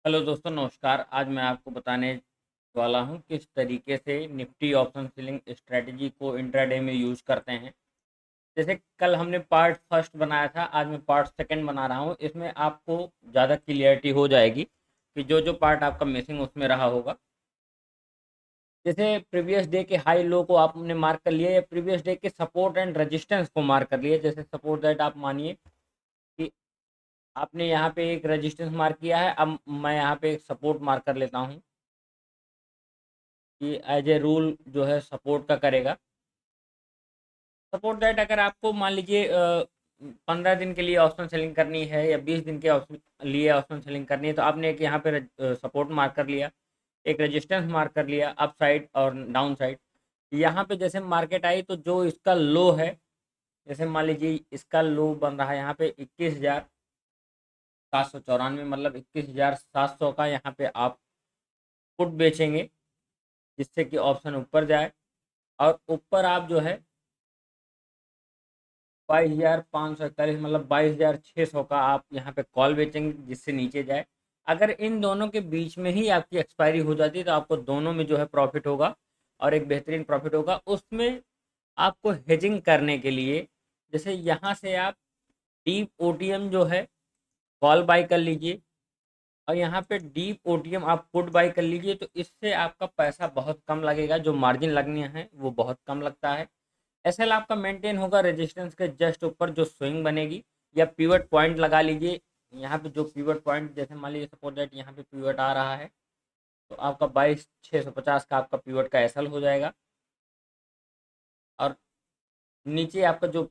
Hello दोस्तों, नमस्कार। आज मैं आपको बताने वाला हूं किस तरीके से निफ्टी ऑप्शन सेलिंग स्ट्रेटजी को इंट्राडे में यूज करते हैं। जैसे कल हमने पार्ट फर्स्ट बनाया था, आज मैं पार्ट सेकंड बना रहा हूं। इसमें आपको ज़्यादा क्लियरिटी हो जाएगी कि जो जो पार्ट आपका मिसिंग उसमें रहा होगा। जैसे प्रीवियस डे के हाई लो को आपने मार्क कर लिया या प्रीवियस डे के सपोर्ट एंड रेजिस्टेंस को मार्क कर लिया। जैसे सपोर्ट दैट आप मानिए कि आपने यहाँ पे एक रेजिस्टेंस मार्क किया है, अब मैं यहाँ पे एक सपोर्ट मार्क कर लेता हूँ कि एज ए रूल जो है सपोर्ट का करेगा। सपोर्ट दैट अगर आपको मान लीजिए 15 दिन के लिए ऑप्शन सेलिंग करनी है या 20 दिन के लिए ऑप्शन सेलिंग करनी है, तो आपने एक यहाँ पे सपोर्ट मार्क कर लिया, एक रेजिस्टेंस मार्क कर लिया अप साइड और डाउन साइड। यहाँ पे जैसे मार्केट आई तो जो इसका लो है, जैसे मान लीजिए इसका लो बन रहा है यहाँ पे 21,794, मतलब 21,700 का यहाँ पे आप पुट बेचेंगे, जिससे कि ऑप्शन ऊपर जाए। और ऊपर आप जो है 22,541, मतलब 22,600 का आप यहाँ पे कॉल बेचेंगे, जिससे नीचे जाए। अगर इन दोनों के बीच में ही आपकी एक्सपायरी हो जाती है तो आपको दोनों में जो है प्रॉफिट होगा और एक बेहतरीन प्रॉफिट होगा। उसमें आपको हेजिंग करने के लिए जैसे यहाँ से आप डीप ओटीएम जो है कॉल बाई कर लीजिए और यहाँ पे डीप ओटीएम आप पुट बाई कर लीजिए, तो इससे आपका पैसा बहुत कम लगेगा, जो मार्जिन लगने हैं वो बहुत कम लगता है। एसएल आपका मेंटेन होगा रेजिस्टेंस के जस्ट ऊपर जो स्विंग बनेगी, या पिवट पॉइंट लगा लीजिए। यहाँ पे जो पिवट पॉइंट, जैसे मान लीजिए सपोज दैट यहाँ पे पिवट आ रहा है, तो आपका 22,650 का आपका पिवट का एसएल हो जाएगा। और नीचे आपका जो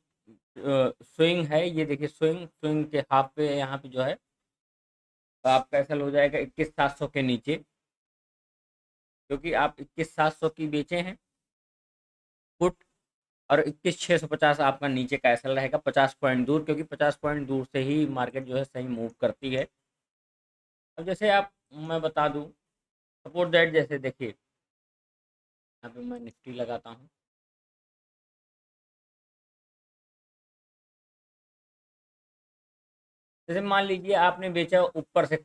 स्विंग है, ये देखिए स्विंग स्विंग के हाफ पे यहाँ पे जो है, तो आपका एसएल हो जाएगा 21,700 के नीचे, क्योंकि आप 21,700 की बेचे हैं पुट, और 21,650 आपका नीचे का एसएल रहेगा 50 पॉइंट दूर, क्योंकि 50 पॉइंट दूर से ही मार्केट जो है सही मूव करती है। अब जैसे आप, मैं बता दूं सपोर्ट दैट, जैसे देखिए यहाँ पे मैं निफ्टी लगाता हूँ। जैसे मान लीजिए आपने बेचा ऊपर से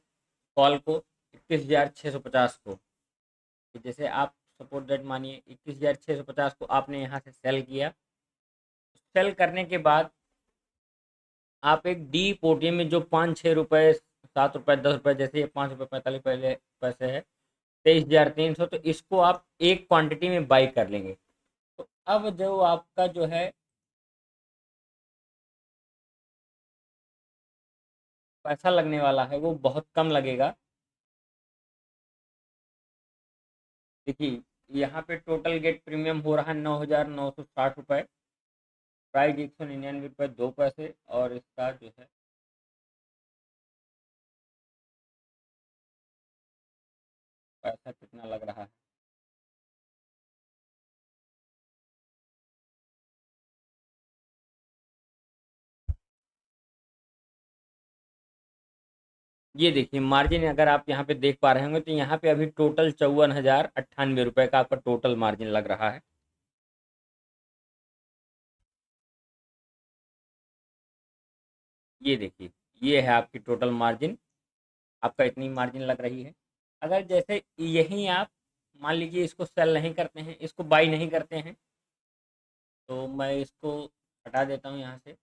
कॉल को 21,650 को, तो जैसे आप सपोर्ट दैट मानिए 21,650 को आपने यहाँ से सेल किया। सेल करने के बाद आप एक डी पोर्टिए में जो 5-6 रुपये, 7 रुपये, 10 रुपये, जैसे ये 5 रुपये 45 पैसे है, 23,300, तो इसको आप एक क्वांटिटी में बाई कर लेंगे। तो अब जो आपका जो है पैसा लगने वाला है वो बहुत कम लगेगा। देखिए यहाँ पे टोटल गेट प्रीमियम हो रहा है 9,960 रुपये, प्राइस 199 रुपये 2 पैसे, और इसका जो है पैसा कितना लग रहा है। ये देखिए मार्जिन, अगर आप यहाँ पे देख पा रहे होंगे तो यहाँ पे अभी टोटल 54,098 रुपये का आपका टोटल मार्जिन लग रहा है। ये देखिए, ये है आपकी टोटल मार्जिन, आपका इतनी मार्जिन लग रही है। अगर जैसे यही आप मान लीजिए इसको सेल नहीं करते हैं, इसको बाई नहीं करते हैं, तो मैं इसको हटा देता हूँ यहाँ से।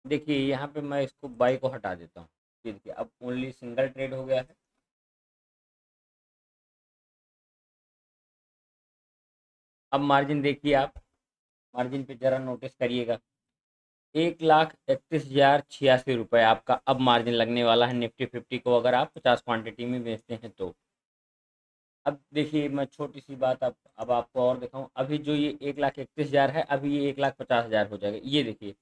देखिए यहाँ पे मैं इसको बाई को हटा देता हूँ। ये देखिए अब ओनली सिंगल ट्रेड हो गया है। अब मार्जिन देखिए आप, मार्जिन पे जरा नोटिस करिएगा, 1,31,086 रुपये आपका अब मार्जिन लगने वाला है निफ्टी फिफ्टी को, अगर आप 50 क्वांटिटी में बेचते हैं तो। अब देखिए मैं छोटी सी बात अब आपको और दिखाऊं, अभी जो ये 1,31,000 है, अभी ये 1,50,000 हो जाएगा। ये देखिए,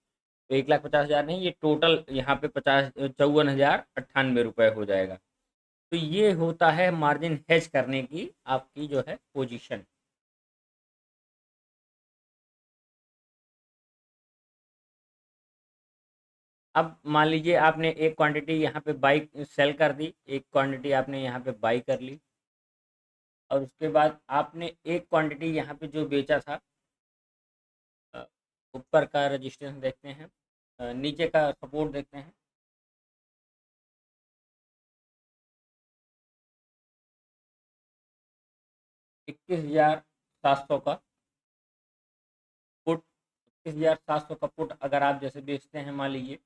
तो 1,50,000 नहीं, ये टोटल यहाँ पे 54,098 रुपये हो जाएगा। तो ये होता है मार्जिन हेज करने की आपकी जो है पोजीशन। अब मान लीजिए आपने एक क्वांटिटी यहाँ पे बाई सेल कर दी, एक क्वांटिटी आपने यहाँ पे बाई कर ली, और उसके बाद आपने एक क्वांटिटी यहाँ पे जो बेचा था, अ, ऊपर का रजिस्ट्रेशन देखते हैं, नीचे का सपोर्ट देखते हैं। 21,700 का पुट, 21,700 का पुट अगर आप जैसे बेचते हैं, मान लीजिए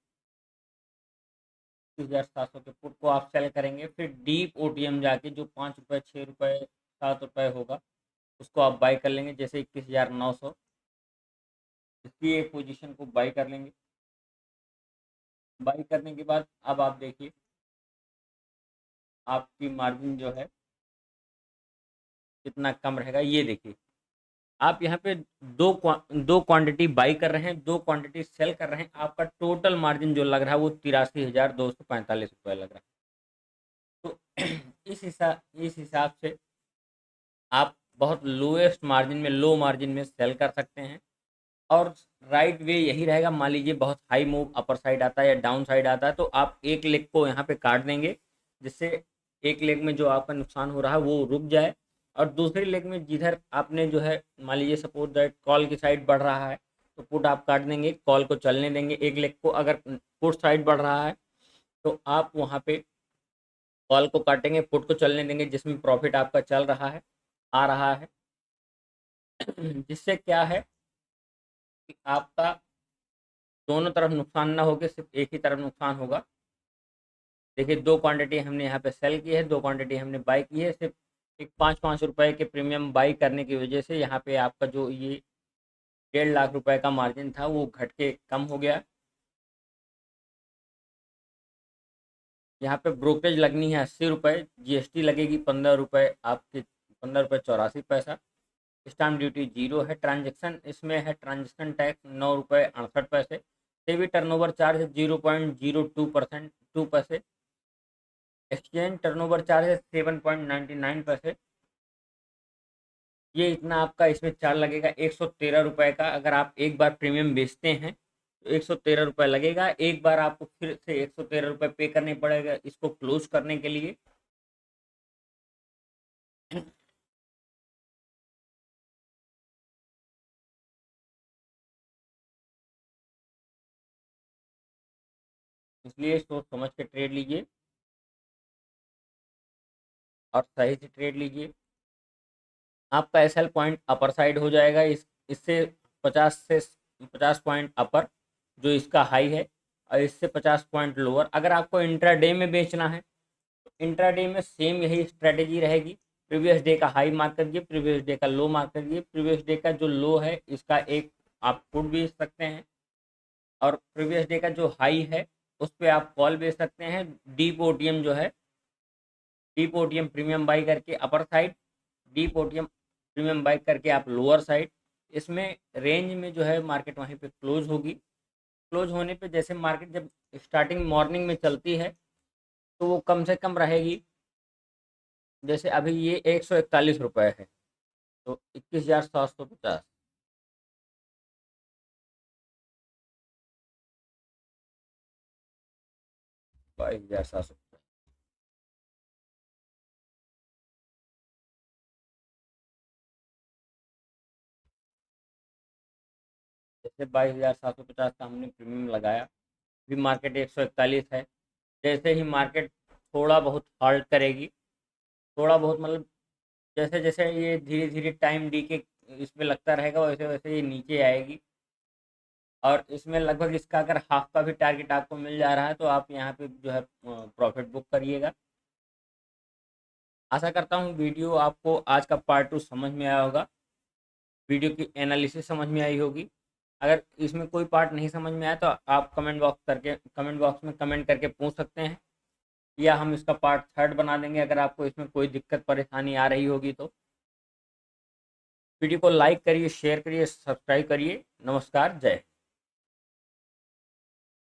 21,700 के पुट को आप सेल करेंगे, फिर डीप ओटीएम जाके जो 5 रुपये, 6 रुपये, 7 रुपये होगा, उसको आप बाई कर लेंगे, जैसे 21,900, इसकी एक पोजीशन को बाई कर लेंगे। बाई करने के बाद अब आप देखिए आपकी मार्जिन जो है कितना कम रहेगा। ये देखिए आप यहाँ पे दो क्वांटिटी बाई कर रहे हैं, दो क्वांटिटी सेल कर रहे हैं, आपका टोटल मार्जिन जो लग रहा है वो 83,245 रुपये लग रहा है। तो इस हिसाब से आप बहुत लोएस्ट मार्जिन में, लो मार्जिन में सेल कर सकते हैं। और राइट वे यही रहेगा, मान लीजिए बहुत हाई मूव अपर साइड आता है या डाउन साइड आता है, तो आप एक लेग को यहाँ पे काट देंगे, जिससे एक लेग में जो आपका नुकसान हो रहा है वो रुक जाए, और दूसरी लेग में जिधर आपने जो है, मान लीजिए सपोज दैट कॉल की साइड बढ़ रहा है, तो पुट आप काट देंगे, कॉल को चलने देंगे एक लेग को। अगर पुट साइड बढ़ रहा है तो आप वहाँ पे कॉल को काटेंगे, पुट को चलने देंगे, जिसमें प्रॉफिट आपका चल रहा है, आ रहा है। जिससे क्या है कि आपका दोनों तरफ नुकसान ना होकर सिर्फ एक ही तरफ नुकसान होगा। देखिए दो क्वांटिटी हमने यहाँ पे सेल की है, दो क्वांटिटी हमने बाई की है, सिर्फ एक 5-5 रुपए के प्रीमियम बाई करने की वजह से यहाँ पे आपका जो ये 1.5 लाख रुपए का मार्जिन था वो घट के कम हो गया। यहाँ पे ब्रोकरेज लगनी है 80 रुपये, जीएसटी लगेगी 15 रुपये, आपके 15 रुपये 84 पैसा, स्टाम्प ड्यूटी जीरो है, ट्रांजैक्शन इसमें है ट्रांजैक्शन टैक्स 9 रुपये 68 पैसे, सेवी टर्नओवर चार्ज 0.02%, 2 पैसे, एक्सचेंज टर्नओवर चार्ज है 7.99 पैसे। ये इतना आपका इसमें चार्ज लगेगा 113 रुपये का। अगर आप एक बार प्रीमियम बेचते हैं तो 113 रुपये लगेगा, एक बार आपको फिर से 113 रुपये पे करने पड़ेगा इसको क्लोज करने के लिए। इसलिए सोच समझ के ट्रेड लीजिए और सही से ट्रेड लीजिए। आपका एसएल पॉइंट अपर साइड हो जाएगा, इससे 50 पॉइंट अपर जो इसका हाई है, और इससे 50 पॉइंट लोअर। अगर आपको इंट्राडे में बेचना है तो इंट्राडे में सेम यही स्ट्रेटेजी रहेगी, प्रीवियस डे का हाई मार्क करिए, प्रीवियस डे का लो मार्क करिए, प्रीवियस डे का जो लो है इसका एक आप पुट बेच सकते हैं, और प्रीवियस डे का जो हाई है उस पर आप कॉल बेच सकते हैं। डीप ओटीएम जो है, डीप ओटीएम प्रीमियम बाई करके upper side, deep OTM premium by करके आप लोअर साइड। इसमें रेंज में जो है मार्केट वहीं पे क्लोज होगी। क्लोज होने पे जैसे मार्केट जब स्टार्टिंग मॉर्निंग में चलती है तो वो कम से कम रहेगी, जैसे अभी ये 141 रुपये है, तो 21,750, 22,700, जैसे 22,750 का हमने प्रीमियम लगाया, अभी मार्केट 141 है। जैसे ही मार्केट थोड़ा बहुत हॉल्ट करेगी, थोड़ा बहुत मतलब जैसे जैसे ये धीरे धीरे टाइम डी के इसमें लगता रहेगा, वैसे वैसे ये नीचे आएगी। और इसमें लगभग इसका अगर हाफ का भी टारगेट आपको मिल जा रहा है तो आप यहाँ पे जो है प्रॉफिट बुक करिएगा। आशा करता हूँ वीडियो आपको आज का पार्ट 2 समझ में आया होगा, वीडियो की एनालिसिस समझ में आई होगी। अगर इसमें कोई पार्ट नहीं समझ में आया तो आप कमेंट बॉक्स में कमेंट करके पूछ सकते हैं, या हम इसका पार्ट 3 बना देंगे अगर आपको इसमें कोई दिक्कत परेशानी आ रही होगी तो। वीडियो को लाइक करिए, शेयर करिए, सब्सक्राइब करिए। नमस्कार, जय हिंद।